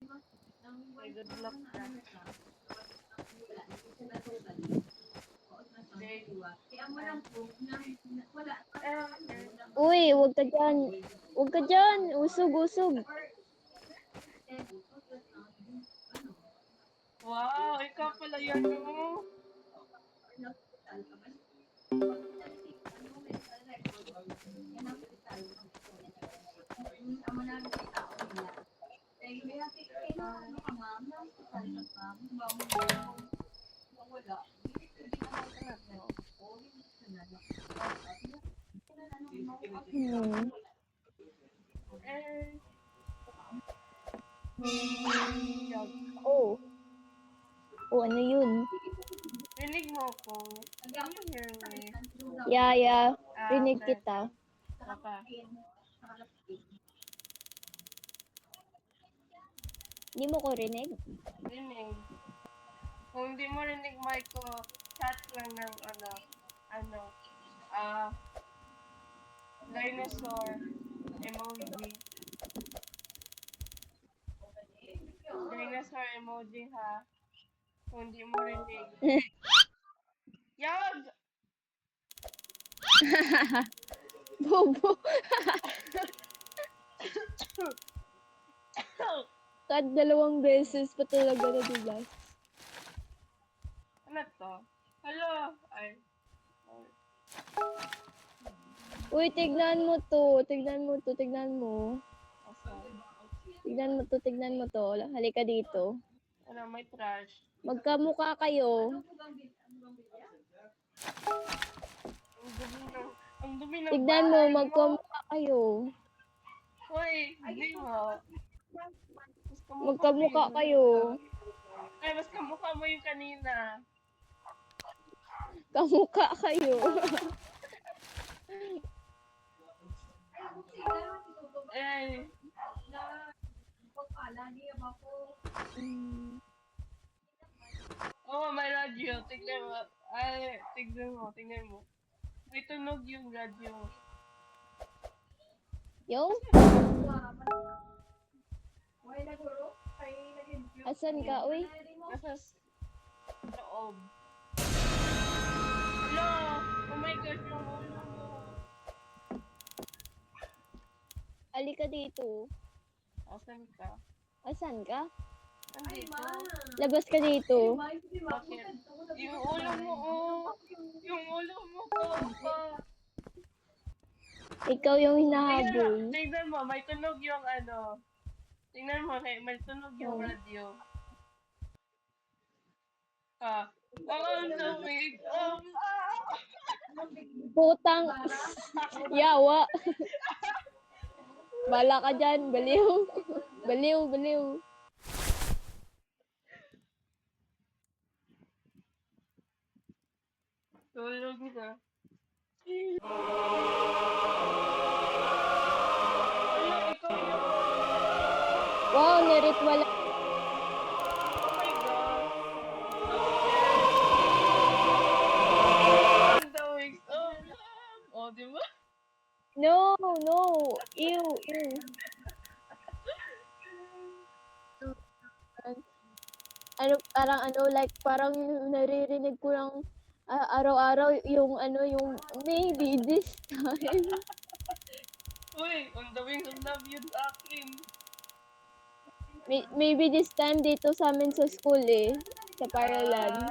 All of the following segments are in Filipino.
May good luck ka. Uy, huwag ka dyan. Huwag ka dyan. Usog, usog. Wow, ikaw pala yan, no? Ano to? Hmm. Eh, yag. Oh. Oh, ano yun? Rinig mo ko. Can you hear me? Yeah. Ah, Rinig okay. kita. Okay. Hindi mo ko rinig? Rinig. Kung hindi mo rinig mic ko, chat lang ng ano, ah, dinosaur emoji. Dinosaur emoji ha. Kung hindi mo rinig. Yag! Bobo. Kahit 2 beses pa talaga na, diba? Ano to? Hello! Ay. Uy, tignan mo to. Tignan mo to. Tignan mo. Asa? Tignan mo to. Tignan mo to. Halika dito. Ano, may trash. Magkamukha kayo. Ang dumi ng Tignan mo, bahay mo. magkamukha kayo. Hoy, hindi mo. Mas kamukha mo Magkamukha yun. kayo. Ay, mas kamukha mo yung kanina. Kamukha kayo. Ay. Oh, may radyo. Tignan mo. Ay, tignan mo. May tunog yung radyo. Yo? Asan ka, uy? Nasa loob. Hello! Oh my gosh, yung ulo mo. Halika dito. Asan ka? Asan ka? Nandito. Labas ka dito. Bakit? Yung ulo mo, oh. Yung ulo mo, ko. Ikaw yung hinahabol. Tingnan mo, may tunog yung ano. Tingnan mo, may tunog yung Oh. radio. Ah. On the wing of Putang. Yawa. Bala ka dyan. Baliw. Baliw. tulog na. Wala, ikaw yun. Wow, niritwala. Oh my God. On the wings of love. Oh, di ba? No. Ew. Ano, parang naririnig ko lang araw-araw yung maybe this time. Uy, on the wings of love yun sa akin. Maybe this time dito sa amin sa school sa Paralan.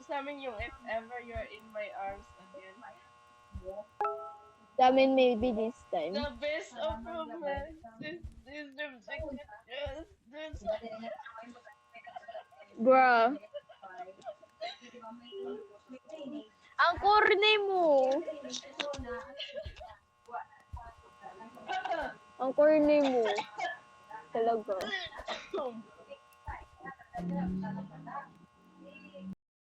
Sa amin yung if ever you're in my arms again. Sa amin maybe this time. The best of romances is the sickness. Bruh. Ang corny mo. Ang corny mo. Talaga.